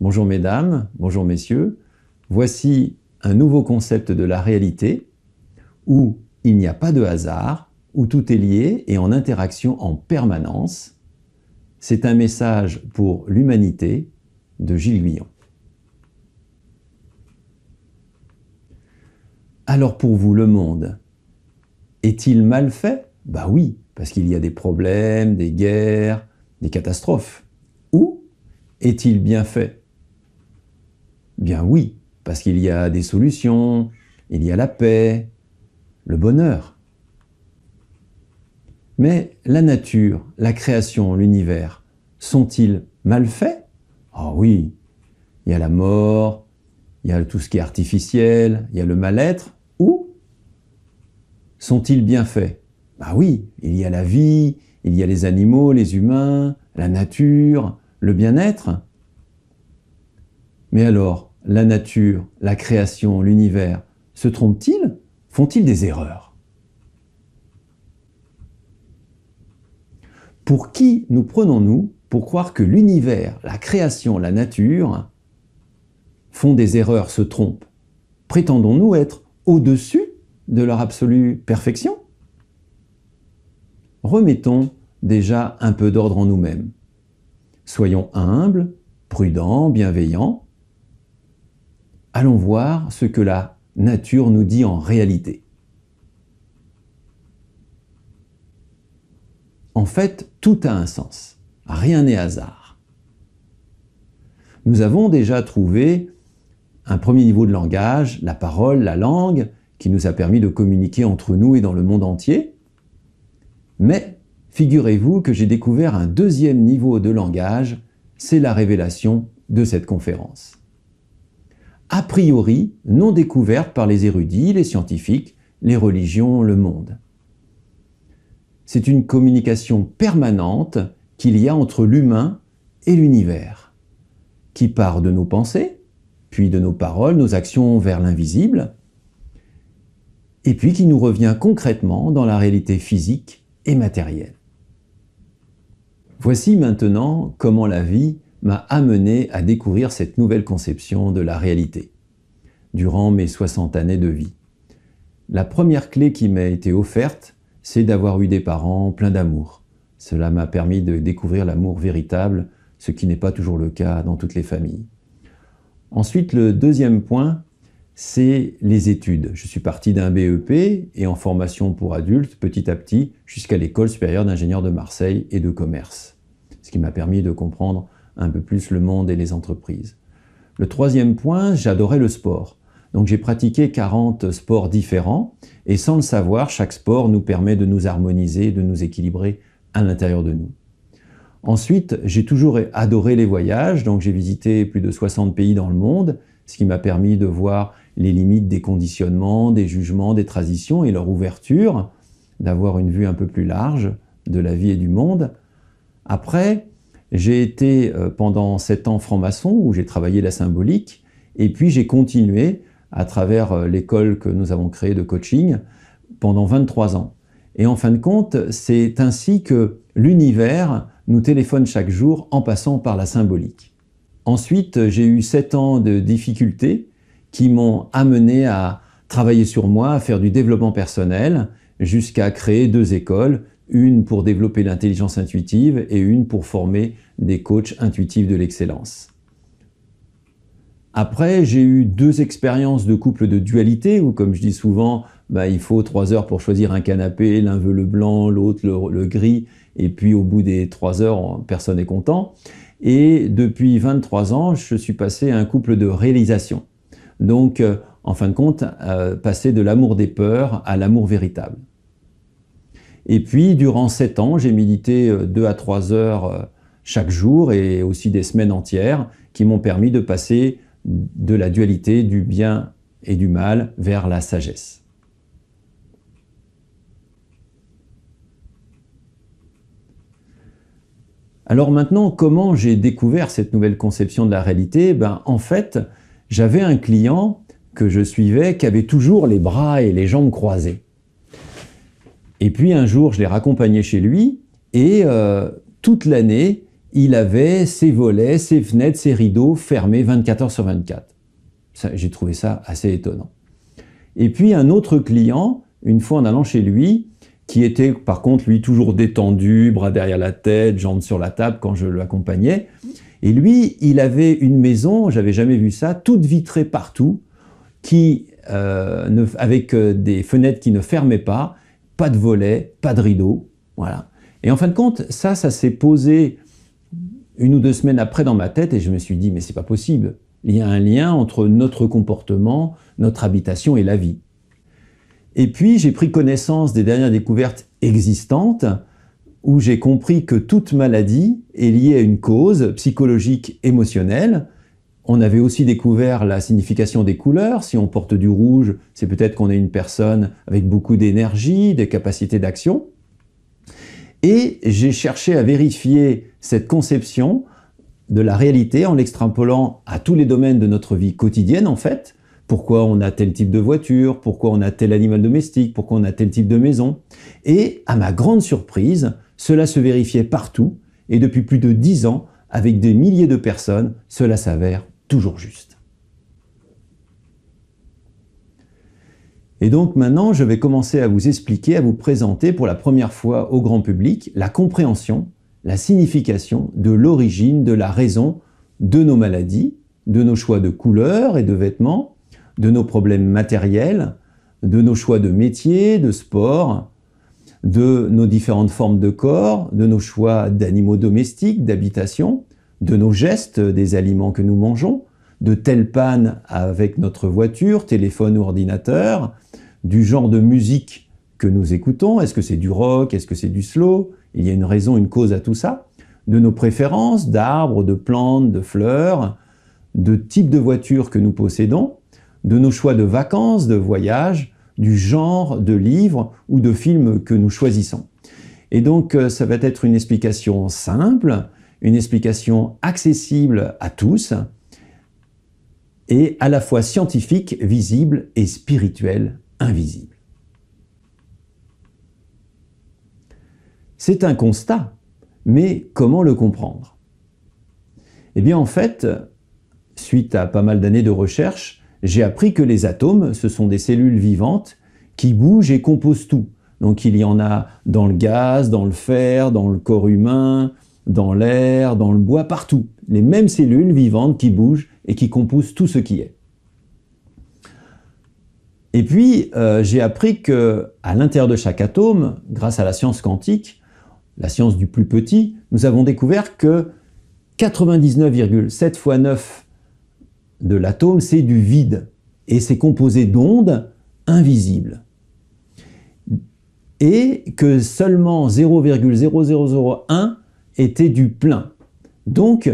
Bonjour mesdames, bonjour messieurs. Voici un nouveau concept de la réalité où il n'y a pas de hasard, où tout est lié et en interaction en permanence. C'est un message pour l'humanité de Gilles Guyon. Alors pour vous, le monde est-il mal fait? Bah oui, parce qu'il y a des problèmes, des guerres, des catastrophes. Ou est-il bien fait? Bien oui, parce qu'il y a des solutions, il y a la paix, le bonheur. Mais la nature, la création, l'univers, sont-ils mal faits? Ah oui, il y a la mort, il y a tout ce qui est artificiel, il y a le mal-être. Ou sont-ils bien faits? Bah oui, il y a la vie, il y a les animaux, les humains, la nature, le bien-être. Mais alors, la nature, la création, l'univers, se trompent-ils? Font-ils des erreurs? Pour qui nous prenons-nous pour croire que l'univers, la création, la nature font des erreurs, se trompent? Prétendons-nous être au-dessus de leur absolue perfection? Remettons déjà un peu d'ordre en nous-mêmes. Soyons humbles, prudents, bienveillants. Allons voir ce que la nature nous dit en réalité. En fait, tout a un sens. Rien n'est hasard. Nous avons déjà trouvé un premier niveau de langage, la parole, la langue, qui nous a permis de communiquer entre nous et dans le monde entier. Mais figurez-vous que j'ai découvert un deuxième niveau de langage, c'est la révélation de cette conférence. A priori, non découverte par les érudits, les scientifiques, les religions, le monde. C'est une communication permanente qu'il y a entre l'humain et l'univers, qui part de nos pensées, puis de nos paroles, nos actions vers l'invisible, et puis qui nous revient concrètement dans la réalité physique et matérielle. Voici maintenant comment la vie m'a amené à découvrir cette nouvelle conception de la réalité, durant mes 60 années de vie. La première clé qui m'a été offerte, c'est d'avoir eu des parents pleins d'amour. Cela m'a permis de découvrir l'amour véritable, ce qui n'est pas toujours le cas dans toutes les familles. Ensuite, le deuxième point, c'est les études. Je suis parti d'un BEP et en formation pour adultes, petit à petit, jusqu'à l'École supérieure d'ingénieurs de Marseille et de commerce. Ce qui m'a permis de comprendre un peu plus le monde et les entreprises. Le troisième point, j'adorais le sport. Donc j'ai pratiqué 40 sports différents et sans le savoir, chaque sport nous permet de nous harmoniser, de nous équilibrer à l'intérieur de nous. Ensuite, j'ai toujours adoré les voyages, donc j'ai visité plus de 60 pays dans le monde, ce qui m'a permis de voir les limites des conditionnements, des jugements, des traditions et leur ouverture, d'avoir une vue un peu plus large de la vie et du monde. Après, j'ai été pendant 7 ans franc-maçon où j'ai travaillé la symbolique et puis j'ai continué à travers l'école que nous avons créée de coaching pendant 23 ans. Et en fin de compte, c'est ainsi que l'univers nous téléphone chaque jour en passant par la symbolique. Ensuite, j'ai eu 7 ans de difficultés qui m'ont amené à travailler sur moi, à faire du développement personnel, jusqu'à créer 2 écoles, une pour développer l'intelligence intuitive et une pour former des coachs intuitifs de l'excellence. Après, j'ai eu 2 expériences de couple de dualité où, comme je dis souvent, il faut 3 heures pour choisir un canapé, l'un veut le blanc, l'autre le gris, et puis au bout des 3 heures, personne n'est content. Et depuis 23 ans, je suis passé à un couple de réalisation. Donc, en fin de compte, passer de l'amour des peurs à l'amour véritable. Et puis, durant 7 ans, j'ai médité 2 à 3 heures chaque jour et aussi des semaines entières qui m'ont permis de passer de la dualité du bien et du mal vers la sagesse. Alors maintenant, comment j'ai découvert cette nouvelle conception de la réalité? En fait, j'avais un client que je suivais qui avait toujours les bras et les jambes croisés. Et puis un jour, je l'ai raccompagné chez lui et toute l'année, il avait ses volets, ses fenêtres, ses rideaux fermés 24 heures sur 24. J'ai trouvé ça assez étonnant. Et puis un autre client, une fois en allant chez lui, qui était par contre lui toujours détendu, bras derrière la tête, jambes sur la table quand je l'accompagnais. Et lui, il avait une maison, j'avais jamais vu ça, toute vitrée partout, avec des fenêtres qui ne fermaient pas de volets, pas de rideaux, voilà. Et en fin de compte, ça s'est posé 1 ou 2 semaines après dans ma tête et je me suis dit, mais c'est pas possible. Il y a un lien entre notre comportement, notre habitation et la vie. Et puis, j'ai pris connaissance des dernières découvertes existantes où j'ai compris que toute maladie est liée à une cause psychologique émotionnelle. On avait aussi découvert la signification des couleurs. Si on porte du rouge, c'est peut-être qu'on est une personne avec beaucoup d'énergie, des capacités d'action. Et j'ai cherché à vérifier cette conception de la réalité en l'extrapolant à tous les domaines de notre vie quotidienne en fait. Pourquoi on a tel type de voiture, pourquoi on a tel animal domestique, pourquoi on a tel type de maison. Et à ma grande surprise, cela se vérifiait partout et depuis plus de 10 ans, avec des milliers de personnes, cela s'avère toujours juste. Et donc maintenant, je vais commencer à vous expliquer, à vous présenter pour la première fois au grand public la compréhension, la signification de l'origine, de la raison de nos maladies, de nos choix de couleurs et de vêtements, de nos problèmes matériels, de nos choix de métier, de sport, de nos différentes formes de corps, de nos choix d'animaux domestiques, d'habitation, de nos gestes, des aliments que nous mangeons, de telle panne avec notre voiture, téléphone ou ordinateur, du genre de musique que nous écoutons, est-ce que c'est du rock, est-ce que c'est du slow, il y a une raison, une cause à tout ça, de nos préférences d'arbres, de plantes, de fleurs, de type de voiture que nous possédons, de nos choix de vacances, de voyages, du genre de livres ou de films que nous choisissons. Et donc ça va être une explication simple, une explication accessible à tous, et à la fois scientifique, visible, et spirituelle, invisible. C'est un constat, mais comment le comprendre? Eh bien en fait, suite à pas mal d'années de recherche, j'ai appris que les atomes, ce sont des cellules vivantes qui bougent et composent tout. Donc il y en a dans le gaz, dans le fer, dans le corps humain, dans l'air, dans le bois, partout. Les mêmes cellules vivantes qui bougent et qui composent tout ce qui est. Et puis, j'ai appris qu'à l'intérieur de chaque atome, grâce à la science quantique, la science du plus petit, nous avons découvert que 99,7 fois 9 de l'atome, c'est du vide. Et c'est composé d'ondes invisibles. Et que seulement 0,0001 était du plein. Donc,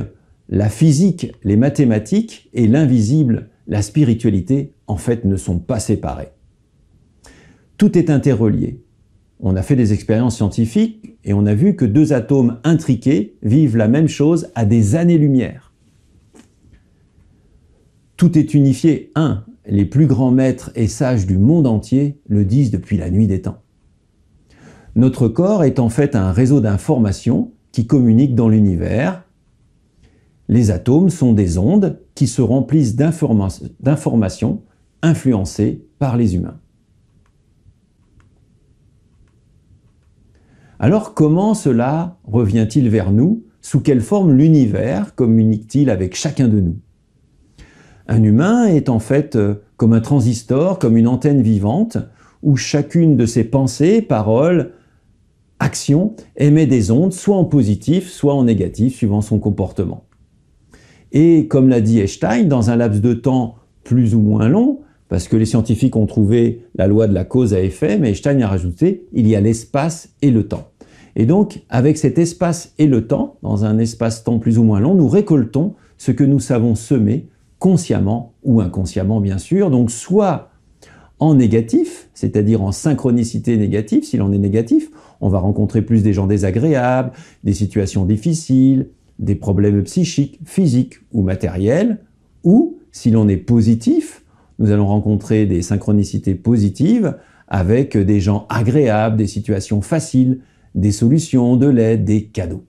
la physique, les mathématiques et l'invisible, la spiritualité, en fait, ne sont pas séparés. Tout est interrelié. On a fait des expériences scientifiques et on a vu que 2 atomes intriqués vivent la même chose à des années-lumière. Tout est unifié. Les plus grands maîtres et sages du monde entier le disent depuis la nuit des temps. Notre corps est en fait un réseau d'informations qui communiquent dans l'univers. Les atomes sont des ondes qui se remplissent d'informations influencées par les humains. Alors comment cela revient-il vers nous? Sous quelle forme l'univers communique-t-il avec chacun de nous? Un humain est en fait comme un transistor, comme une antenne vivante, où chacune de ses pensées, paroles, actions émet des ondes, soit en positif, soit en négatif, suivant son comportement. Et comme l'a dit Einstein, dans un laps de temps plus ou moins long, parce que les scientifiques ont trouvé la loi de la cause à effet, mais Einstein a rajouté, il y a l'espace et le temps. Et donc, avec cet espace et le temps, dans un espace-temps plus ou moins long, nous récoltons ce que nous savons semer, consciemment ou inconsciemment bien sûr, donc soit en négatif, c'est-à-dire en synchronicité négative, si l'on est négatif, on va rencontrer plus des gens désagréables, des situations difficiles, des problèmes psychiques, physiques ou matériels, ou si l'on est positif, nous allons rencontrer des synchronicités positives avec des gens agréables, des situations faciles, des solutions, de l'aide, des cadeaux.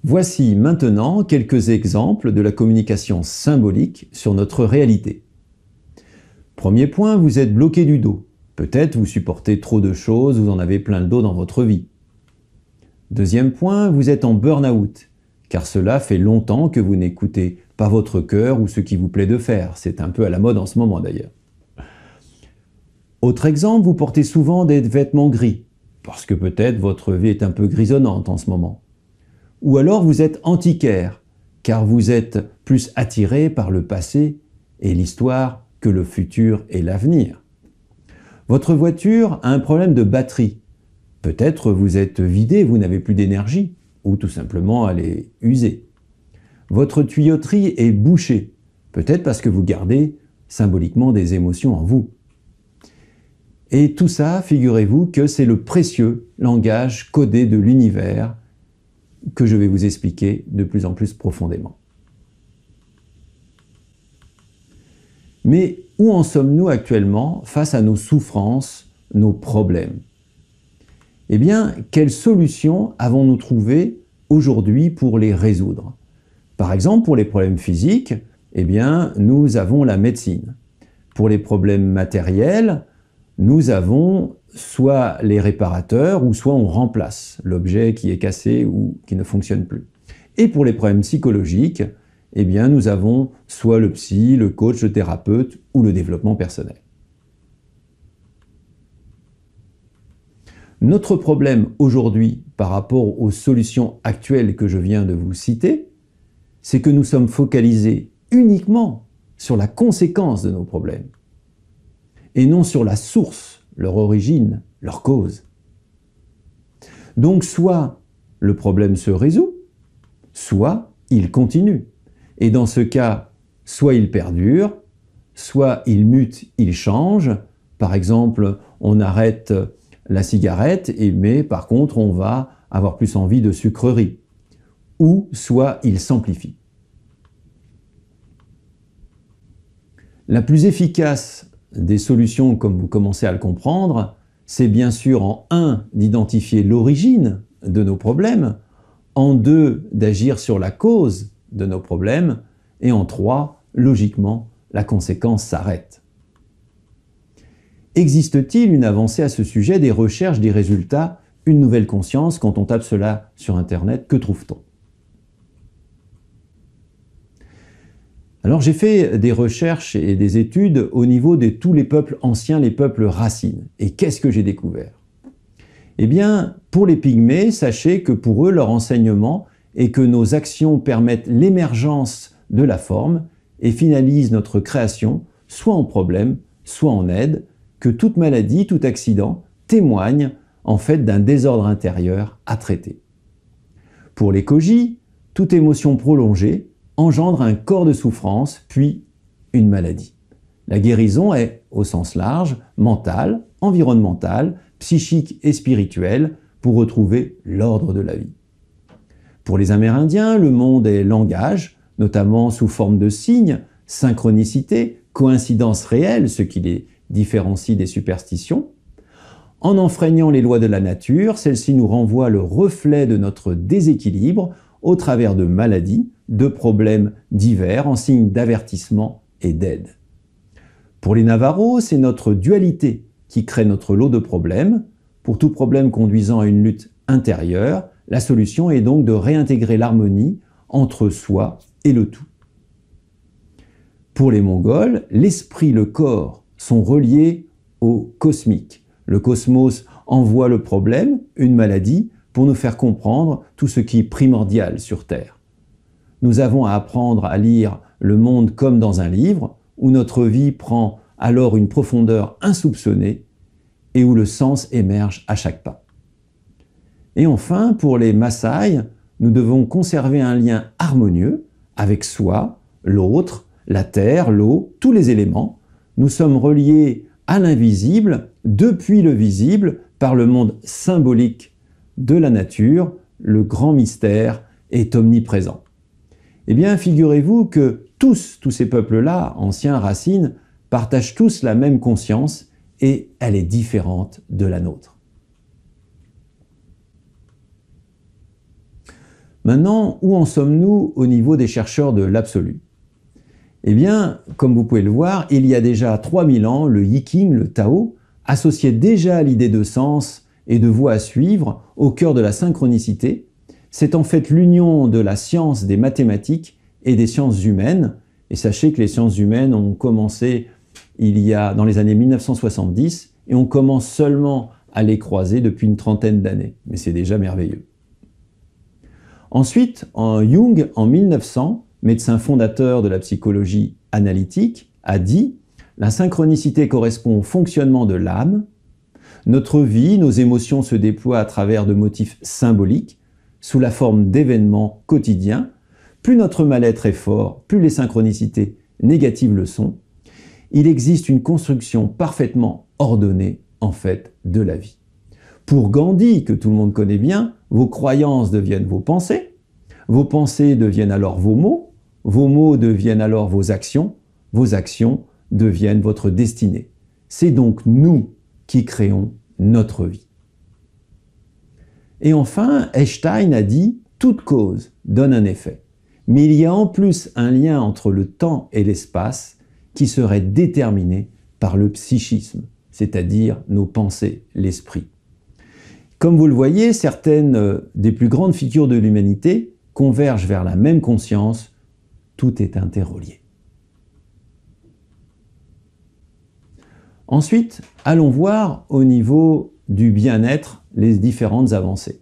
Voici maintenant quelques exemples de la communication symbolique sur notre réalité. Premier point, vous êtes bloqué du dos. Peut-être vous supportez trop de choses, vous en avez plein le dos dans votre vie. Deuxième point, vous êtes en burn-out, car cela fait longtemps que vous n'écoutez pas votre cœur ou ce qui vous plaît de faire. C'est un peu à la mode en ce moment d'ailleurs. Autre exemple, vous portez souvent des vêtements gris, parce que peut-être votre vie est un peu grisonnante en ce moment. Ou alors vous êtes antiquaire, car vous êtes plus attiré par le passé et l'histoire que le futur et l'avenir. Votre voiture a un problème de batterie. Peut-être vous êtes vidé, vous n'avez plus d'énergie, ou tout simplement elle est usée. Votre tuyauterie est bouchée, peut-être parce que vous gardez symboliquement des émotions en vous. Et tout ça, figurez-vous que c'est le précieux langage codé de l'univers que je vais vous expliquer de plus en plus profondément. Mais où en sommes-nous actuellement face à nos souffrances, nos problèmes? Eh bien, quelles solutions avons-nous trouvées aujourd'hui pour les résoudre? Par exemple, pour les problèmes physiques, eh bien, nous avons la médecine. Pour les problèmes matériels, nous avons soit les réparateurs ou soit on remplace l'objet qui est cassé ou qui ne fonctionne plus. Et pour les problèmes psychologiques, eh bien, nous avons soit le psy, le coach, le thérapeute ou le développement personnel. Notre problème aujourd'hui par rapport aux solutions actuelles que je viens de vous citer, c'est que nous sommes focalisés uniquement sur la conséquence de nos problèmes et non sur la source, leur origine, leur cause. Donc soit le problème se résout, soit il continue. Et dans ce cas, soit il perdure, soit il mute, il change. Par exemple, on arrête la cigarette, mais par contre, on va avoir plus envie de sucreries. Ou soit il s'amplifie. La plus efficace des solutions, comme vous commencez à le comprendre, c'est bien sûr en 1, d'identifier l'origine de nos problèmes, en 2, d'agir sur la cause de nos problèmes, et en 3, logiquement, la conséquence s'arrête. Existe-t-il une avancée à ce sujet, des recherches, des résultats, une nouvelle conscience? Quand on tape cela sur Internet, que trouve-t-on? Alors j'ai fait des recherches et des études au niveau de tous les peuples anciens, les peuples racines. Et qu'est-ce que j'ai découvert? Eh bien, pour les Pygmées, sachez que pour eux, leur enseignement est que nos actions permettent l'émergence de la forme et finalisent notre création, soit en problème, soit en aide, que toute maladie, tout accident témoigne en fait d'un désordre intérieur à traiter. Pour les Kojis, toute émotion prolongée engendre un corps de souffrance, puis une maladie. La guérison est, au sens large, mentale, environnementale, psychique et spirituelle, pour retrouver l'ordre de la vie. Pour les Amérindiens, le monde est langage, notamment sous forme de signes, synchronicité, coïncidence réelle, ce qui les différencie des superstitions. En enfreignant les lois de la nature, celles-ci nous renvoient le reflet de notre déséquilibre au travers de maladies, de problèmes divers en signe d'avertissement et d'aide. Pour les Navajos, c'est notre dualité qui crée notre lot de problèmes. Pour tout problème conduisant à une lutte intérieure, la solution est donc de réintégrer l'harmonie entre soi et le tout. Pour les Mongols, l'esprit, le corps sont reliés au cosmique. Le cosmos envoie le problème, une maladie, pour nous faire comprendre tout ce qui est primordial sur Terre. Nous avons à apprendre à lire le monde comme dans un livre, où notre vie prend alors une profondeur insoupçonnée et où le sens émerge à chaque pas. Et enfin, pour les Maasai, nous devons conserver un lien harmonieux avec soi, l'autre, la terre, l'eau, tous les éléments. Nous sommes reliés à l'invisible, depuis le visible, par le monde symbolique de la nature. Le grand mystère est omniprésent. Eh bien, figurez-vous que tous ces peuples-là, anciens, racines, partagent tous la même conscience et elle est différente de la nôtre. Maintenant, où en sommes-nous au niveau des chercheurs de l'absolu? Eh bien, comme vous pouvez le voir, il y a déjà 3000 ans, le Yiking, le Tao, associait déjà l'idée de sens et de voie à suivre au cœur de la synchronicité. C'est en fait l'union de la science des mathématiques et des sciences humaines. Et sachez que les sciences humaines ont commencé dans les années 1970 et on commence seulement à les croiser depuis une trentaine d'années. Mais c'est déjà merveilleux. Ensuite, Jung, en 1900, médecin fondateur de la psychologie analytique, a dit « La synchronicité correspond au fonctionnement de l'âme. Notre vie, nos émotions se déploient à travers de motifs symboliques, sous la forme d'événements quotidiens. Plus notre mal-être est fort, plus les synchronicités négatives le sont. Il existe une construction parfaitement ordonnée, en fait, de la vie. » Pour Gandhi, que tout le monde connaît bien, vos croyances deviennent vos pensées deviennent alors vos mots deviennent alors vos actions deviennent votre destinée. C'est donc nous qui créons notre vie. Et enfin, Einstein a dit « Toute cause donne un effet ». Mais il y a en plus un lien entre le temps et l'espace qui serait déterminé par le psychisme, c'est-à-dire nos pensées, l'esprit. Comme vous le voyez, certaines des plus grandes figures de l'humanité convergent vers la même conscience, tout est interrelié. Ensuite, allons voir au niveau du bien-être les différentes avancées.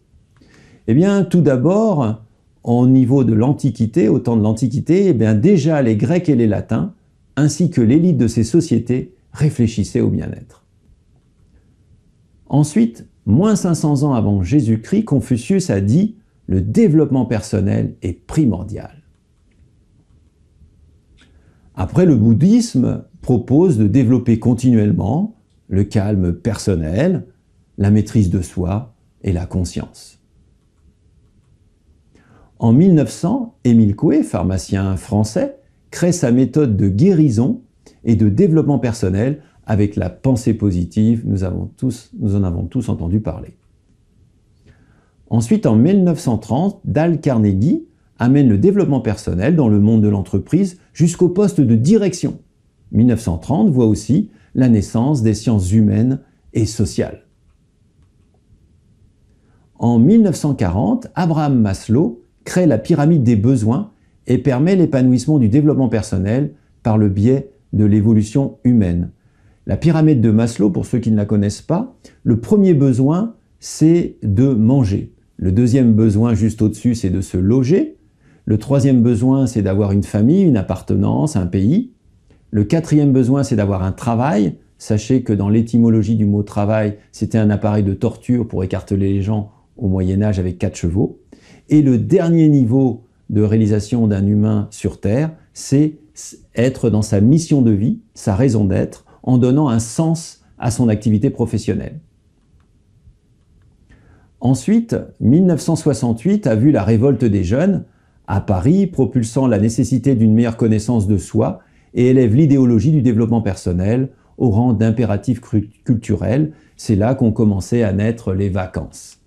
Eh bien, tout d'abord, au niveau de l'Antiquité, au temps de l'Antiquité, eh bien, déjà les Grecs et les Latins, ainsi que l'élite de ces sociétés, réfléchissaient au bien-être. Ensuite, moins 500 ans avant Jésus-Christ, Confucius a dit « Le développement personnel est primordial ». Après, le bouddhisme propose de développer continuellement le calme personnel, la maîtrise de soi et la conscience. En 1900, Émile Coué, pharmacien français, crée sa méthode de guérison et de développement personnel avec la pensée positive. Nous en avons tous entendu parler. Ensuite, en 1930, Dale Carnegie amène le développement personnel dans le monde de l'entreprise jusqu'au poste de direction. 1930 voit aussi la naissance des sciences humaines et sociales. En 1940, Abraham Maslow crée la pyramide des besoins et permet l'épanouissement du développement personnel par le biais de l'évolution humaine. La pyramide de Maslow, pour ceux qui ne la connaissent pas, le premier besoin, c'est de manger. Le deuxième besoin, juste au-dessus, c'est de se loger. Le troisième besoin, c'est d'avoir une famille, une appartenance, un pays. Le quatrième besoin, c'est d'avoir un travail. Sachez que dans l'étymologie du mot travail, c'était un appareil de torture pour écarteler les gens au Moyen-Âge avec 4 chevaux. Et le dernier niveau de réalisation d'un humain sur Terre, c'est être dans sa mission de vie, sa raison d'être, en donnant un sens à son activité professionnelle. Ensuite, 1968 a vu la révolte des jeunes à Paris, propulsant la nécessité d'une meilleure connaissance de soi et élève l'idéologie du développement personnel au rang d'impératif culturel. C'est là qu'ont commencé à naître les vacances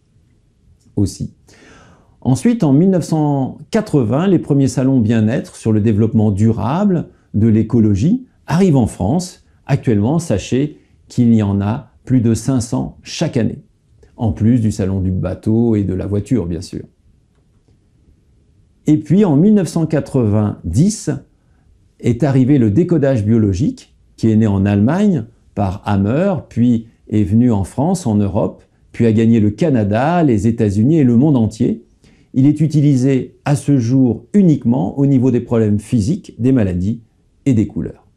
aussi. Ensuite, en 1980, les premiers salons bien-être sur le développement durable de l'écologie arrivent en France. Actuellement, sachez qu'il y en a plus de 500 chaque année, en plus du salon du bateau et de la voiture, bien sûr. Et puis, en 1990, est arrivé le décodage biologique, qui est né en Allemagne par Hammer, puis est venu en France, en Europe, puis a gagné le Canada, les États-Unis et le monde entier. Il est utilisé à ce jour uniquement au niveau des problèmes physiques, des maladies et des couleurs.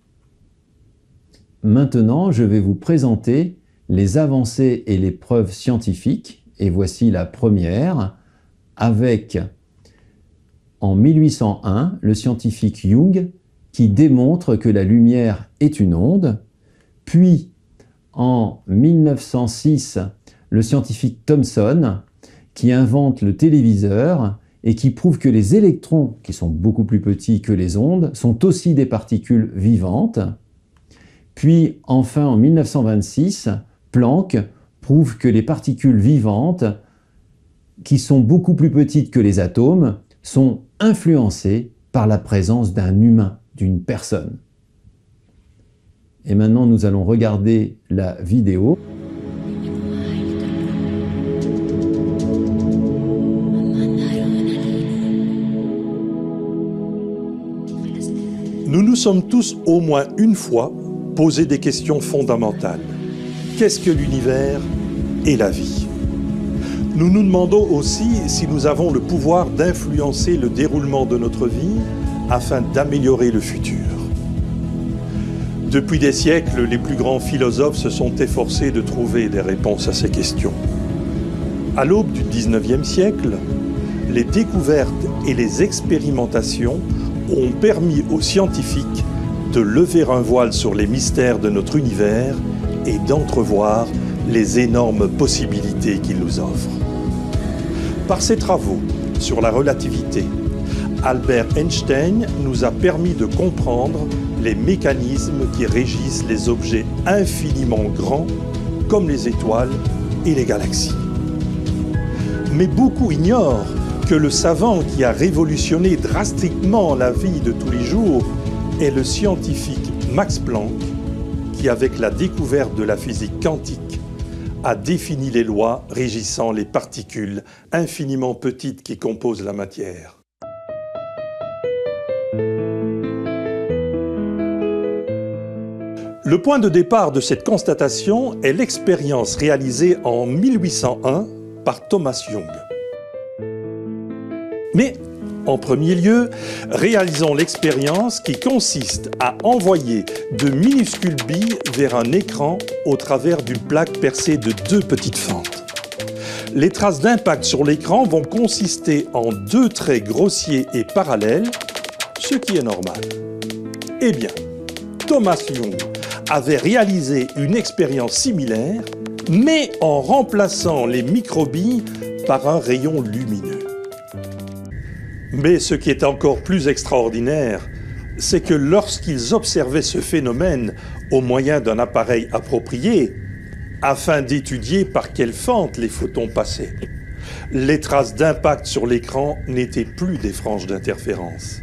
Maintenant, je vais vous présenter les avancées et les preuves scientifiques, et voici la première, avec, en 1801, le scientifique Jung, qui démontre que la lumière est une onde, puis, en 1906, le scientifique Thomson, qui invente le téléviseur et qui prouve que les électrons, qui sont beaucoup plus petits que les ondes, sont aussi des particules vivantes. Puis, enfin, en 1926, Planck prouve que les particules vivantes qui sont beaucoup plus petites que les atomes, sont influencées par la présence d'un humain, d'une personne. Et maintenant, nous allons regarder la vidéo. Nous nous sommes tous au moins une fois posé des questions fondamentales. Qu'est-ce que l'univers et la vie? Nous nous demandons aussi si nous avons le pouvoir d'influencer le déroulement de notre vie afin d'améliorer le futur. Depuis des siècles, les plus grands philosophes se sont efforcés de trouver des réponses à ces questions. À l'aube du XIXe siècle, les découvertes et les expérimentations ont permis aux scientifiques de lever un voile sur les mystères de notre univers et d'entrevoir les énormes possibilités qu'il nous offre. Par ses travaux sur la relativité, Albert Einstein nous a permis de comprendre les mécanismes qui régissent les objets infiniment grands comme les étoiles et les galaxies. Mais beaucoup ignorent que le savant qui a révolutionné drastiquement la vie de tous les jours est le scientifique Max Planck, qui, avec la découverte de la physique quantique, a défini les lois régissant les particules infiniment petites qui composent la matière. Le point de départ de cette constatation est l'expérience réalisée en 1801 par Thomas Young. Mais, en premier lieu, réalisons l'expérience qui consiste à envoyer de minuscules billes vers un écran au travers d'une plaque percée de 2 petites fentes. Les traces d'impact sur l'écran vont consister en 2 traits grossiers et parallèles, ce qui est normal. Eh bien, Thomas Young avait réalisé une expérience similaire, mais en remplaçant les microbilles par un rayon lumineux. Mais ce qui est encore plus extraordinaire, c'est que lorsqu'ils observaient ce phénomène au moyen d'un appareil approprié, afin d'étudier par quelle fente les photons passaient, les traces d'impact sur l'écran n'étaient plus des franges d'interférence,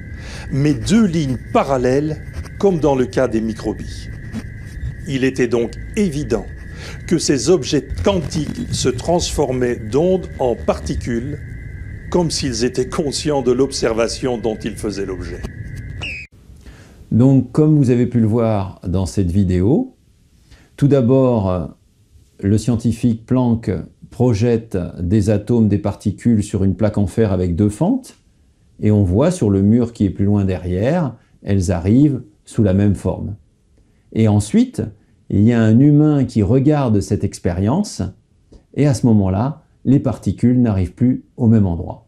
mais 2 lignes parallèles comme dans le cas des microbilles. Il était donc évident que ces objets quantiques se transformaient d'ondes en particules, comme s'ils étaient conscients de l'observation dont ils faisaient l'objet. Donc, comme vous avez pu le voir dans cette vidéo, tout d'abord, le scientifique Planck projette des atomes, des particules sur une plaque en fer avec 2 fentes, et on voit sur le mur qui est plus loin derrière, elles arrivent sous la même forme. Et ensuite, il y a un humain qui regarde cette expérience, et à ce moment-là, les particules n'arrivent plus au même endroit.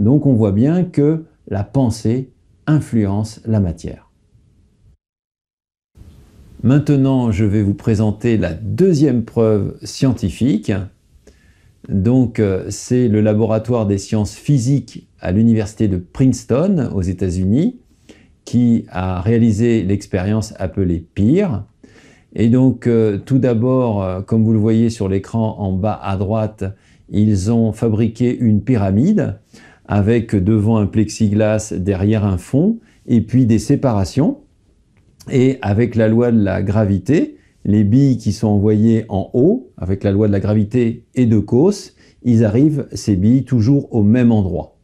Donc on voit bien que la pensée influence la matière. Maintenant, je vais vous présenter la deuxième preuve scientifique. Donc, c'est le laboratoire des sciences physiques à l'université de Princeton, aux États-Unis, qui a réalisé l'expérience appelée PEER. Et donc, tout d'abord, comme vous le voyez sur l'écran en bas à droite, ils ont fabriqué une pyramide avec devant un plexiglas, derrière un fond, et puis des séparations. Et avec la loi de la gravité, les billes qui sont envoyées en haut, avec la loi de la gravité et de Gauss, ils arrivent, ces billes, toujours au même endroit.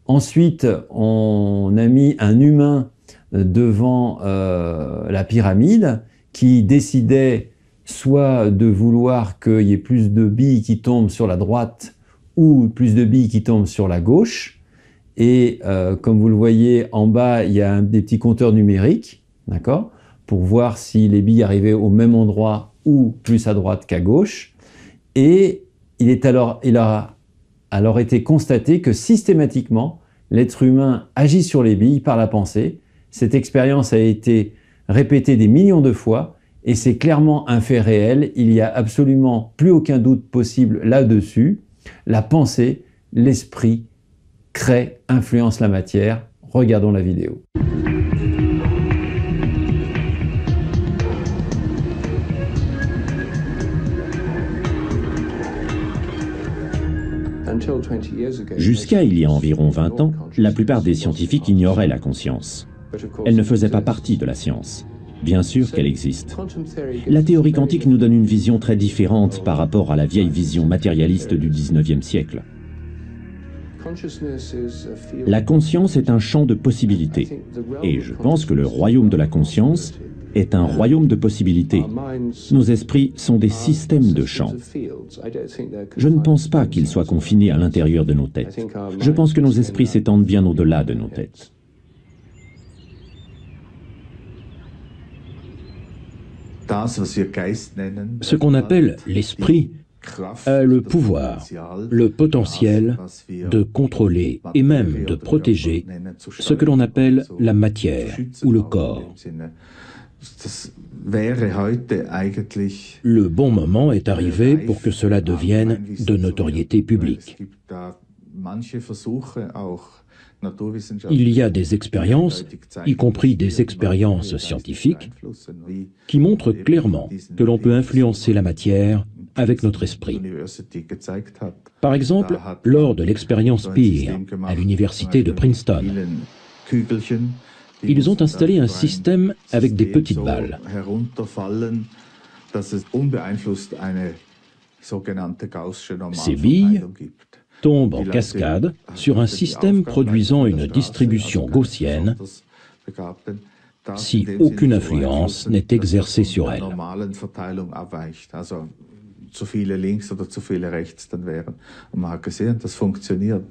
Ensuite, on a mis un humain devant la pyramide qui décidait soit de vouloir qu'il y ait plus de billes qui tombent sur la droite ou plus de billes qui tombent sur la gauche. Et comme vous le voyez en bas, il y a des petits compteurs numériques, d'accord, pour voir si les billes arrivaient au même endroit ou plus à droite qu'à gauche. Et il a alors été constaté que systématiquement, l'être humain agit sur les billes par la pensée. Cette expérience a été répétée des millions de fois et c'est clairement un fait réel. Il n'y a absolument plus aucun doute possible là-dessus. La pensée, l'esprit, crée, influence la matière. Regardons la vidéo. Jusqu'à il y a environ 20 ans, la plupart des scientifiques ignoraient la conscience. Elle ne faisait pas partie de la science. Bien sûr qu'elle existe. La théorie quantique nous donne une vision très différente par rapport à la vieille vision matérialiste du 19e siècle. La conscience est un champ de possibilités. Et je pense que le royaume de la conscience est un royaume de possibilités. Nos esprits sont des systèmes de champs. Je ne pense pas qu'ils soient confinés à l'intérieur de nos têtes. Je pense que nos esprits s'étendent bien au-delà de nos têtes. Ce qu'on appelle l'esprit a le pouvoir, le potentiel de contrôler et même de protéger ce que l'on appelle la matière ou le corps. Le bon moment est arrivé pour que cela devienne de notoriété publique. Il y a des expériences, y compris des expériences scientifiques, qui montrent clairement que l'on peut influencer la matière avec notre esprit. Par exemple, lors de l'expérience PEER à l'université de Princeton, ils ont installé un système avec des petites balles. Ces billes tombent en cascade sur un système produisant une distribution gaussienne si aucune influence n'est exercée sur elles. Zu viele links oder zu viele rechts dann wären. Und man hat gesehen, das funktioniert.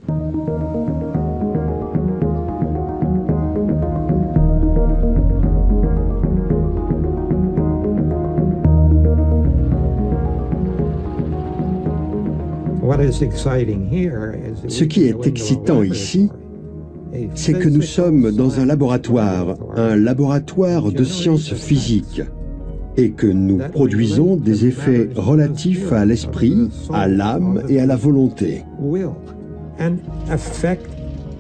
Ce qui est excitant ici, c'est que nous sommes dans un laboratoire de sciences physiques, et que nous produisons des effets relatifs à l'esprit, à l'âme et à la volonté.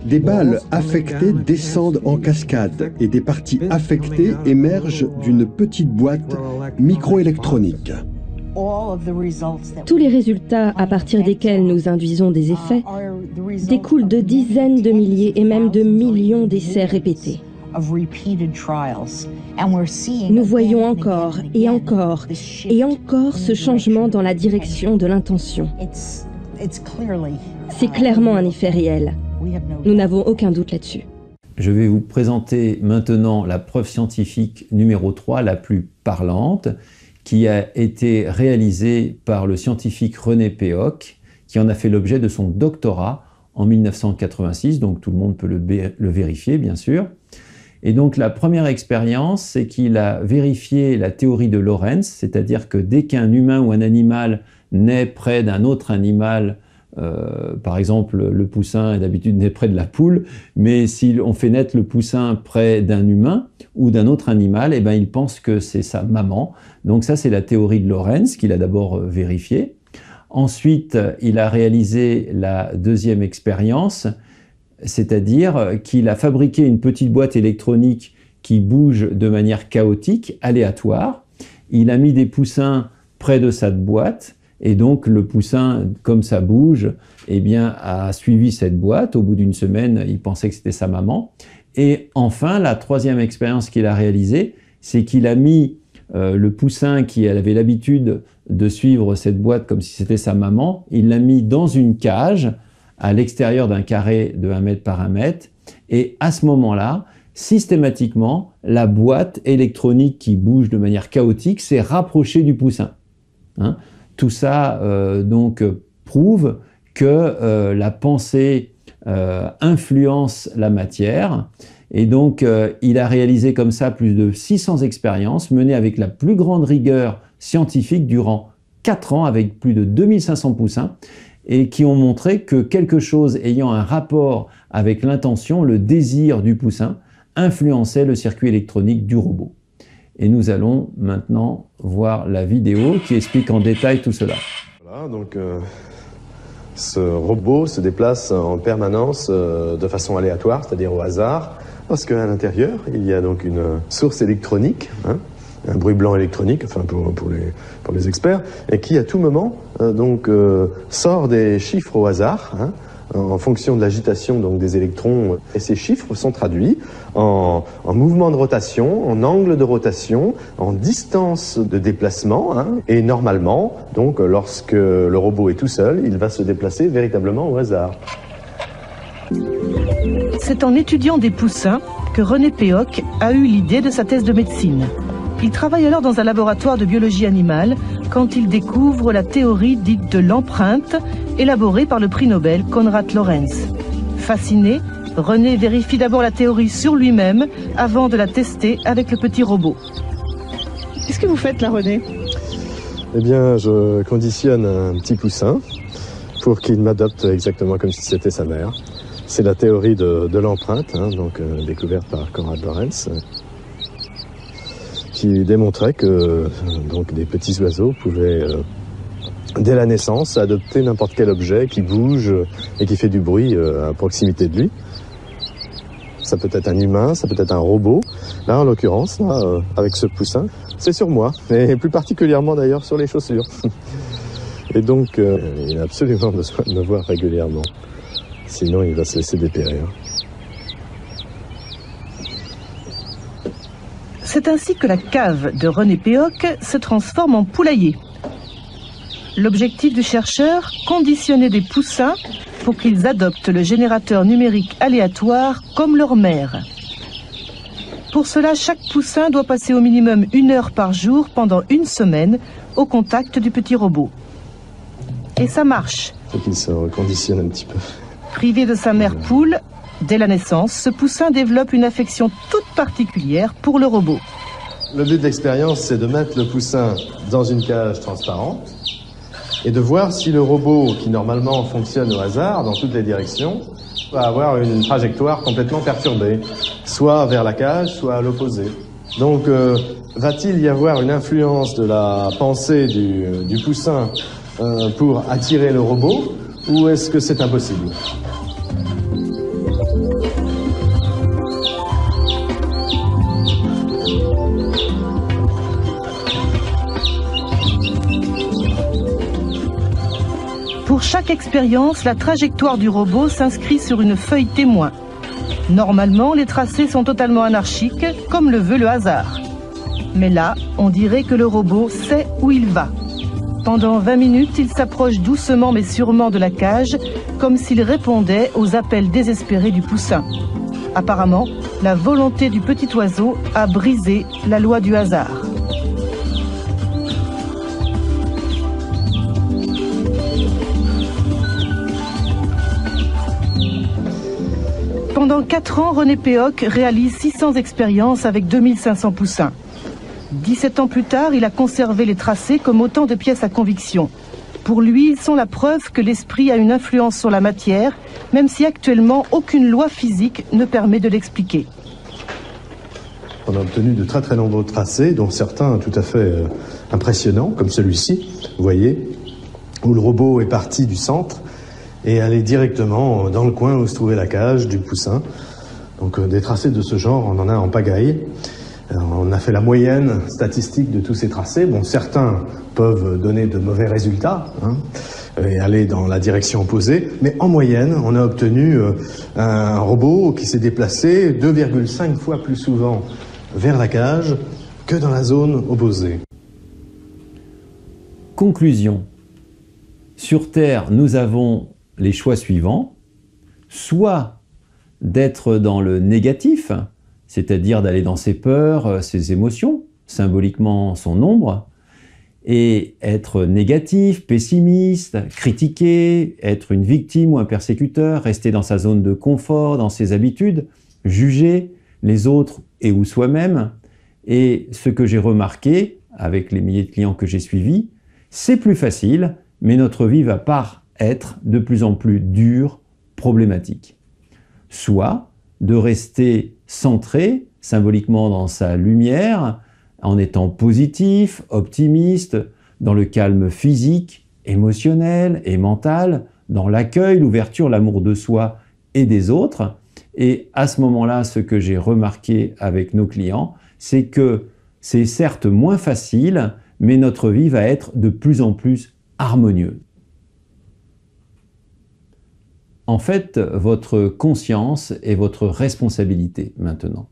Des balles affectées descendent en cascade et des parties affectées émergent d'une petite boîte microélectronique. Tous les résultats à partir desquels nous induisons des effets découlent de dizaines de milliers et même de millions d'essais répétés. Nous voyons encore et encore et encore ce changement dans la direction de l'intention. C'est clairement un effet réel. Nous n'avons aucun doute là-dessus. Je vais vous présenter maintenant la preuve scientifique numéro 3, la plus parlante, qui a été réalisée par le scientifique René Péoc, qui en a fait l'objet de son doctorat en 1986, donc tout le monde peut le vérifier, bien sûr. Et donc la première expérience, c'est qu'il a vérifié la théorie de Lorentz, c'est-à-dire que dès qu'un humain ou un animal naît près d'un autre animal, par exemple le poussin est d'habitude né près de la poule, mais si on fait naître le poussin près d'un humain ou d'un autre animal, eh ben, il pense que c'est sa maman. Donc ça, c'est la théorie de Lorentz qu'il a d'abord vérifiée. Ensuite, il a réalisé la deuxième expérience, c'est-à-dire qu'il a fabriqué une petite boîte électronique qui bouge de manière chaotique, aléatoire. Il a mis des poussins près de cette boîte et donc le poussin, comme ça bouge, eh bien, a suivi cette boîte. Au bout d'une semaine, il pensait que c'était sa maman. Et enfin, la troisième expérience qu'il a réalisée, c'est qu'il a mis le poussin qui avait l'habitude de suivre cette boîte comme si c'était sa maman, il l'a mis dans une cage à l'extérieur d'un carré de 1 mètre par 1 mètre, et à ce moment-là, systématiquement, la boîte électronique qui bouge de manière chaotique s'est rapprochée du poussin. Hein? Tout ça donc prouve que la pensée influence la matière, et donc il a réalisé comme ça plus de 600 expériences menées avec la plus grande rigueur scientifique durant 4 ans avec plus de 2500 poussins, et qui ont montré que quelque chose ayant un rapport avec l'intention, le désir du poussin, influençait le circuit électronique du robot. Et nous allons maintenant voir la vidéo qui explique en détail tout cela. Voilà, donc ce robot se déplace en permanence de façon aléatoire, c'est-à-dire au hasard, parce qu'à l'intérieur, il y a donc une source électronique, hein, un bruit blanc électronique, enfin pour les experts, et qui à tout moment sort des chiffres au hasard, hein, en fonction de l'agitation donc des électrons, et ces chiffres sont traduits en mouvement de rotation, en angle de rotation, en distance de déplacement, hein, et normalement, donc lorsque le robot est tout seul, il va se déplacer véritablement au hasard. C'est en étudiant des poussins que René Péoc a eu l'idée de sa thèse de médecine. Il travaille alors dans un laboratoire de biologie animale quand il découvre la théorie dite de l'empreinte, élaborée par le prix Nobel Konrad Lorenz. Fasciné, René vérifie d'abord la théorie sur lui-même avant de la tester avec le petit robot. Qu'est-ce que vous faites là, René? Eh bien, je conditionne un petit poussin pour qu'il m'adopte exactement comme si c'était sa mère. C'est la théorie de l'empreinte, hein, découverte par Konrad Lorenz, qui démontrait que des petits oiseaux pouvaient, dès la naissance, adopter n'importe quel objet qui bouge et qui fait du bruit à proximité de lui. Ça peut être un humain, ça peut être un robot. Là, en l'occurrence, avec ce poussin, c'est sur moi, et plus particulièrement d'ailleurs sur les chaussures. Et donc, il a absolument besoin de me voir régulièrement. Sinon, il va se laisser dépérir. C'est ainsi que la cave de René Péoc se transforme en poulailler. L'objectif du chercheur, conditionner des poussins pour qu'ils adoptent le générateur numérique aléatoire comme leur mère. Pour cela, chaque poussin doit passer au minimum 1 heure par jour pendant 1 semaine au contact du petit robot. Et ça marche. Il faut qu'il se reconditionne un petit peu. Privé de sa mère poule, dès la naissance, ce poussin développe une affection toute particulière pour le robot. Le but de l'expérience, c'est de mettre le poussin dans une cage transparente et de voir si le robot, qui normalement fonctionne au hasard dans toutes les directions, va avoir une trajectoire complètement perturbée, soit vers la cage, soit à l'opposé. Donc, va-t-il y avoir une influence de la pensée du poussin pour attirer le robot, ou est-ce que c'est impossible ? Pour chaque expérience, la trajectoire du robot s'inscrit sur une feuille témoin. Normalement, les tracés sont totalement anarchiques, comme le veut le hasard. Mais là, on dirait que le robot sait où il va. Pendant 20 minutes, il s'approche doucement mais sûrement de la cage, comme s'il répondait aux appels désespérés du poussin. Apparemment, la volonté du petit oiseau a brisé la loi du hasard. Pendant 4 ans, René Péoc réalise 600 expériences avec 2500 poussins. 17 ans plus tard, il a conservé les tracés comme autant de pièces à conviction. Pour lui, ils sont la preuve que l'esprit a une influence sur la matière, même si actuellement aucune loi physique ne permet de l'expliquer. On a obtenu de très très nombreux tracés, dont certains tout à fait impressionnants, comme celui-ci, vous voyez, où le robot est parti du centre et allé directement dans le coin où se trouvait la cage du poussin. Donc des tracés de ce genre, on en a en pagaille. On a fait la moyenne statistique de tous ces tracés. Bon, certains peuvent donner de mauvais résultats, hein, et aller dans la direction opposée, mais en moyenne, on a obtenu un robot qui s'est déplacé 2,5 fois plus souvent vers la cage que dans la zone opposée. Conclusion. Sur Terre, nous avons les choix suivants. Soit d'être dans le négatif, c'est-à-dire d'aller dans ses peurs, ses émotions, symboliquement son ombre, et être négatif, pessimiste, critiquer, être une victime ou un persécuteur, rester dans sa zone de confort, dans ses habitudes, juger les autres et ou soi-même. Et ce que j'ai remarqué avec les milliers de clients que j'ai suivis, c'est plus facile, mais notre vie va être de plus en plus dure, problématique. Soit de rester centré, symboliquement dans sa lumière, en étant positif, optimiste, dans le calme physique, émotionnel et mental, dans l'accueil, l'ouverture, l'amour de soi et des autres. Et à ce moment-là, ce que j'ai remarqué avec nos clients, c'est que C'est certes moins facile, mais notre vie va être de plus en plus harmonieuse. En fait, votre conscience est votre responsabilité maintenant.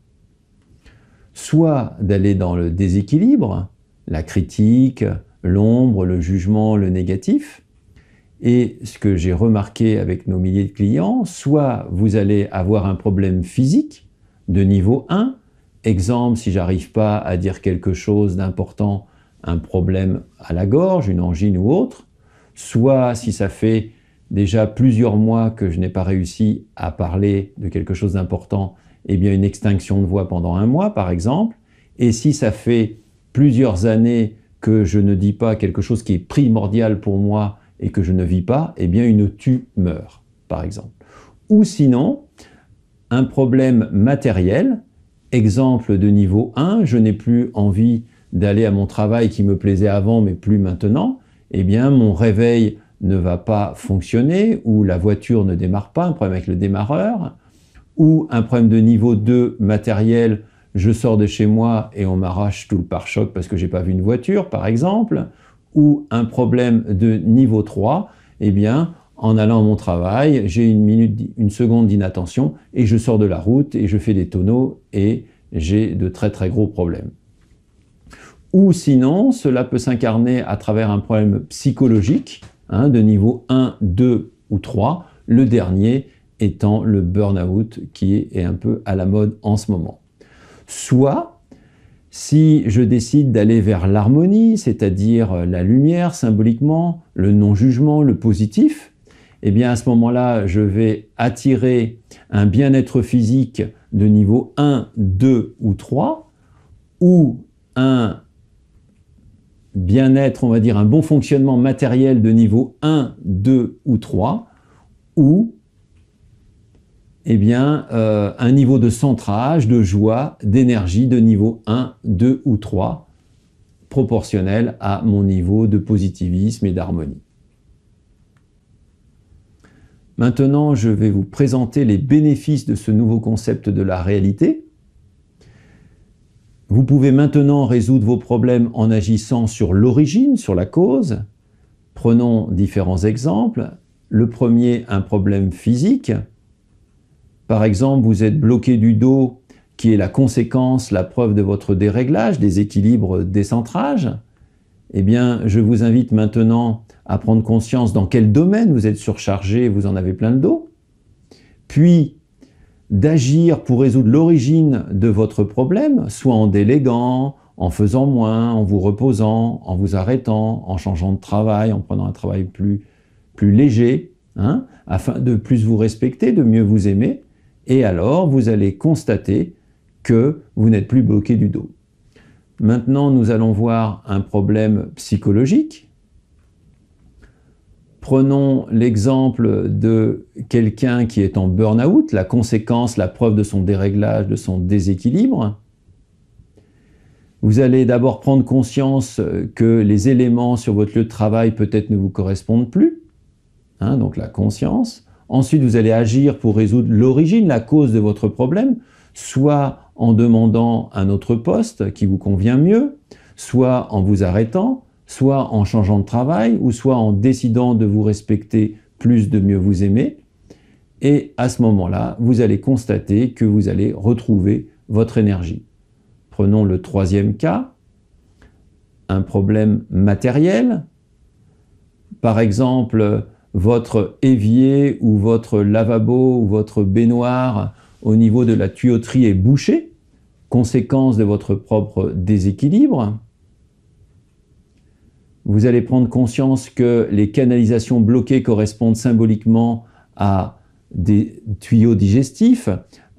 Soit d'aller dans le déséquilibre, la critique, l'ombre, le jugement, le négatif, et ce que j'ai remarqué avec nos milliers de clients, soit vous allez avoir un problème physique de niveau 1, exemple, si j'arrive pas à dire quelque chose d'important, un problème à la gorge, une angine ou autre, soit si ça fait déjà plusieurs mois que je n'ai pas réussi à parler de quelque chose d'important, eh bien une extinction de voix pendant 1 mois par exemple, et si ça fait plusieurs années que je ne dis pas quelque chose qui est primordial pour moi et que je ne vis pas, eh bien une tumeur par exemple. Ou sinon, un problème matériel, exemple de niveau 1, je n'ai plus envie d'aller à mon travail qui me plaisait avant mais plus maintenant, eh bien mon réveil ne va pas fonctionner, ou la voiture ne démarre pas, un problème avec le démarreur, ou un problème de niveau 2 matériel, je sors de chez moi et on m'arrache tout le pare-choc parce que j'ai pas vu une voiture par exemple, ou un problème de niveau 3, eh bien en allant à mon travail, j'ai une seconde d'inattention et je sors de la route et je fais des tonneaux et j'ai de très très gros problèmes. Ou sinon, cela peut s'incarner à travers un problème psychologique, de niveau 1, 2 ou 3, le dernier étant le burn-out qui est un peu à la mode en ce moment. Soit, si je décide d'aller vers l'harmonie, c'est-à-dire la lumière symboliquement, le non-jugement, le positif, eh bien à ce moment-là, je vais attirer un bien-être physique de niveau 1, 2 ou 3, ou un bien-être, on va dire un bon fonctionnement matériel de niveau 1, 2 ou 3, ou eh bien, un niveau de centrage, de joie, d'énergie de niveau 1, 2 ou 3, proportionnel à mon niveau de positivisme et d'harmonie. Maintenant, je vais vous présenter les bénéfices de ce nouveau concept de la réalité. Vous pouvez maintenant résoudre vos problèmes en agissant sur l'origine, sur la cause. Prenons différents exemples. Le premier, un problème physique. Par exemple, vous êtes bloqué du dos, qui est la conséquence, la preuve de votre déréglage, déséquilibre, décentrage. Eh bien, je vous invite maintenant à prendre conscience dans quel domaine vous êtes surchargé, vous en avez plein le dos. Puis, d'agir pour résoudre l'origine de votre problème, soit en déléguant, en faisant moins, en vous reposant, en vous arrêtant, en changeant de travail, en prenant un travail plus léger, afin de plus vous respecter, de mieux vous aimer. Et alors, vous allez constater que vous n'êtes plus bloqué du dos. Maintenant, nous allons voir un problème psychologique. Prenons l'exemple de quelqu'un qui est en burn-out, la conséquence, la preuve de son déréglage, de son déséquilibre. Vous allez d'abord prendre conscience que les éléments sur votre lieu de travail peut-être ne vous correspondent plus, donc la conscience. Ensuite, vous allez agir pour résoudre l'origine, la cause de votre problème, soit en demandant un autre poste qui vous convient mieux, soit en vous arrêtant, soit en changeant de travail, ou soit en décidant de vous respecter plus, de mieux vous aimer. Et à ce moment-là, vous allez constater que vous allez retrouver votre énergie. Prenons le troisième cas, un problème matériel. Par exemple, votre évier ou votre lavabo ou votre baignoire au niveau de la tuyauterie est bouché, conséquence de votre propre déséquilibre. Vous allez prendre conscience que les canalisations bloquées correspondent symboliquement à des tuyaux digestifs,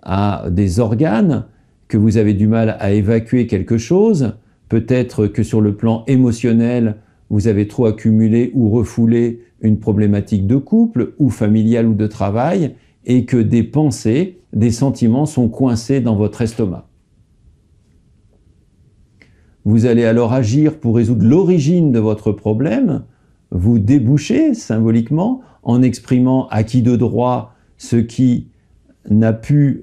à des organes, que vous avez du mal à évacuer quelque chose. Peut-être que sur le plan émotionnel, vous avez trop accumulé ou refoulé une problématique de couple ou familiale ou de travail, et que des pensées, des sentiments sont coincés dans votre estomac. Vous allez alors agir pour résoudre l'origine de votre problème, vous déboucher symboliquement en exprimant à qui de droit ce qui a pu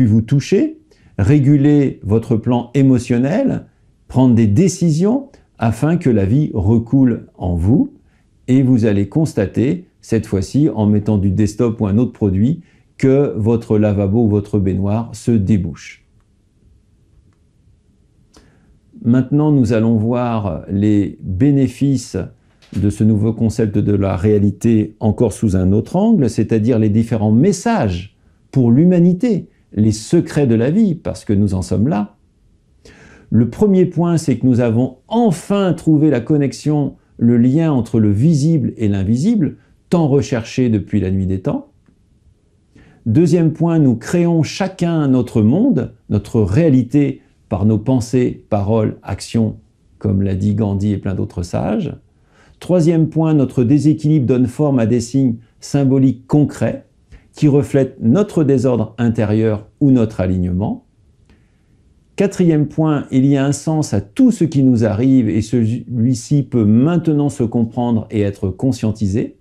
vous toucher, réguler votre plan émotionnel, prendre des décisions afin que la vie recoule en vous, et vous allez constater, cette fois-ci en mettant du desktop ou un autre produit, que votre lavabo ou votre baignoire se débouche. Maintenant, nous allons voir les bénéfices de ce nouveau concept de la réalité encore sous un autre angle, c'est-à-dire les différents messages pour l'humanité, les secrets de la vie, parce que nous en sommes là. Le premier point, c'est que nous avons enfin trouvé la connexion, le lien entre le visible et l'invisible, tant recherché depuis la nuit des temps. Deuxième point, nous créons chacun notre monde, notre réalité, par nos pensées, paroles, actions, comme l'a dit Gandhi et plein d'autres sages. Troisième point, notre déséquilibre donne forme à des signes symboliques concrets qui reflètent notre désordre intérieur ou notre alignement. Quatrième point, il y a un sens à tout ce qui nous arrive et celui-ci peut maintenant se comprendre et être conscientisé.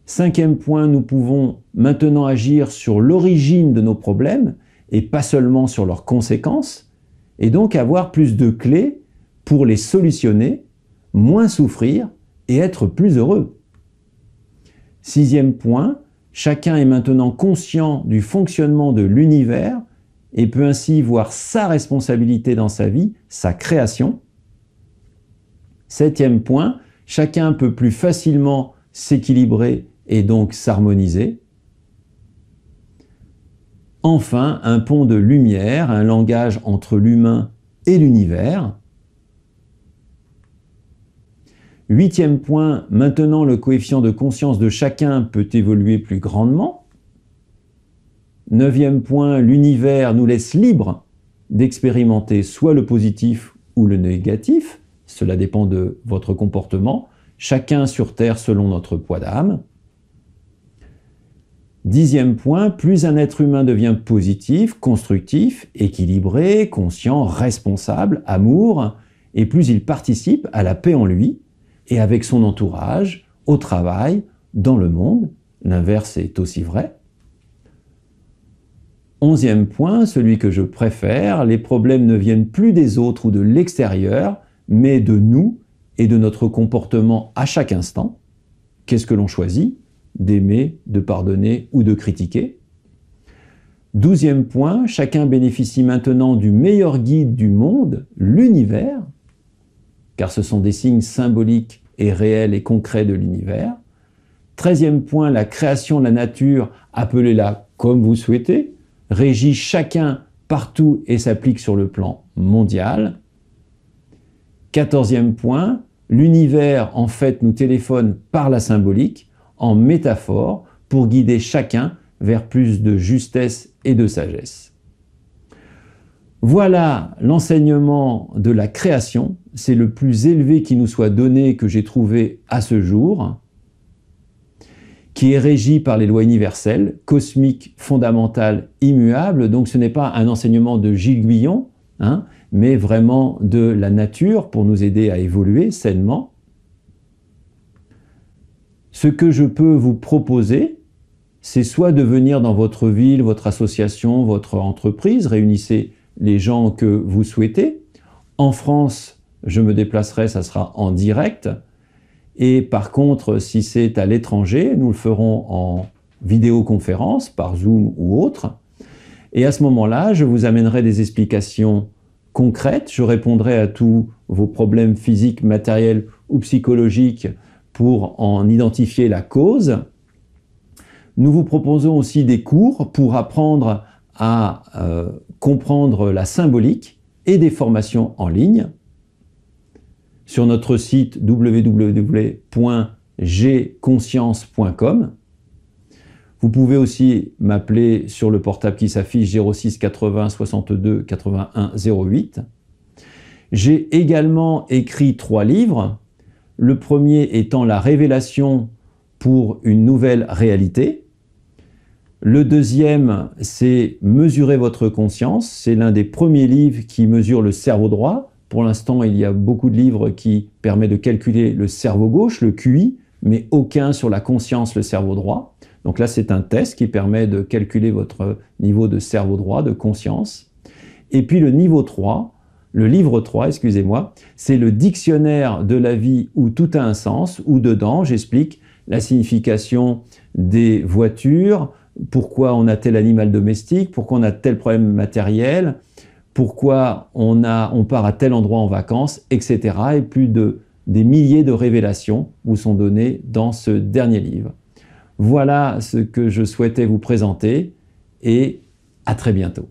Cinquième point, nous pouvons maintenant agir sur l'origine de nos problèmes et pas seulement sur leurs conséquences, et donc avoir plus de clés pour les solutionner, moins souffrir et être plus heureux. Sixième point, chacun est maintenant conscient du fonctionnement de l'univers et peut ainsi voir sa responsabilité dans sa vie, sa création. Septième point, chacun peut plus facilement s'équilibrer et donc s'harmoniser. Enfin, un pont de lumière, un langage entre l'humain et l'univers. Huitième point, maintenant le coefficient de conscience de chacun peut évoluer plus grandement. Neuvième point, l'univers nous laisse libres d'expérimenter soit le positif ou le négatif. Cela dépend de votre comportement, chacun sur Terre selon notre poids d'âme. Dixième point, plus un être humain devient positif, constructif, équilibré, conscient, responsable, amour, et plus il participe à la paix en lui et avec son entourage, au travail, dans le monde. L'inverse est aussi vrai. Onzième point, celui que je préfère, les problèmes ne viennent plus des autres ou de l'extérieur, mais de nous et de notre comportement à chaque instant. Qu'est-ce que l'on choisit ? D'aimer, de pardonner ou de critiquer. Douzième point, chacun bénéficie maintenant du meilleur guide du monde, l'univers, car ce sont des signes symboliques et réels et concrets de l'univers. 13e point, la création de la nature, appelez-la comme vous souhaitez, régit chacun partout et s'applique sur le plan mondial. 14e point, l'univers en fait nous téléphone par la symbolique, en métaphore, pour guider chacun vers plus de justesse et de sagesse. Voilà l'enseignement de la création, c'est le plus élevé qui nous soit donné que j'ai trouvé à ce jour, qui est régi par les lois universelles, cosmiques, fondamentales, immuables. Donc ce n'est pas un enseignement de Gilles Guillon, mais vraiment de la nature pour nous aider à évoluer sainement. Ce que je peux vous proposer, c'est soit de venir dans votre ville, votre association, votre entreprise, réunissez les gens que vous souhaitez. En France, je me déplacerai, ça sera en direct. Et par contre, si c'est à l'étranger, nous le ferons en vidéoconférence, par Zoom ou autre. Et à ce moment-là, je vous amènerai des explications concrètes. Je répondrai à tous vos problèmes physiques, matériels ou psychologiques pour en identifier la cause. Nous vous proposons aussi des cours pour apprendre à comprendre la symbolique et des formations en ligne. Sur notre site www.gconscience.com. Vous pouvez aussi m'appeler sur le portable qui s'affiche 06 80 62 81 08. J'ai également écrit 3 livres. Le premier étant La révélation pour une nouvelle réalité. Le deuxième, c'est Mesurer votre conscience. C'est l'un des premiers livres qui mesure le cerveau droit. Pour l'instant, il y a beaucoup de livres qui permettent de calculer le cerveau gauche, le QI, mais aucun sur la conscience, le cerveau droit. Donc là, c'est un test qui permet de calculer votre niveau de cerveau droit, de conscience. Et puis le niveau 3, le livre 3, excusez-moi, c'est le dictionnaire de la vie où tout a un sens, où dedans, j'explique la signification des voitures, pourquoi on a tel animal domestique, pourquoi on a tel problème matériel, pourquoi on part à tel endroit en vacances, etc. Et plus des milliers de révélations vous sont données dans ce dernier livre. Voilà ce que je souhaitais vous présenter et à très bientôt.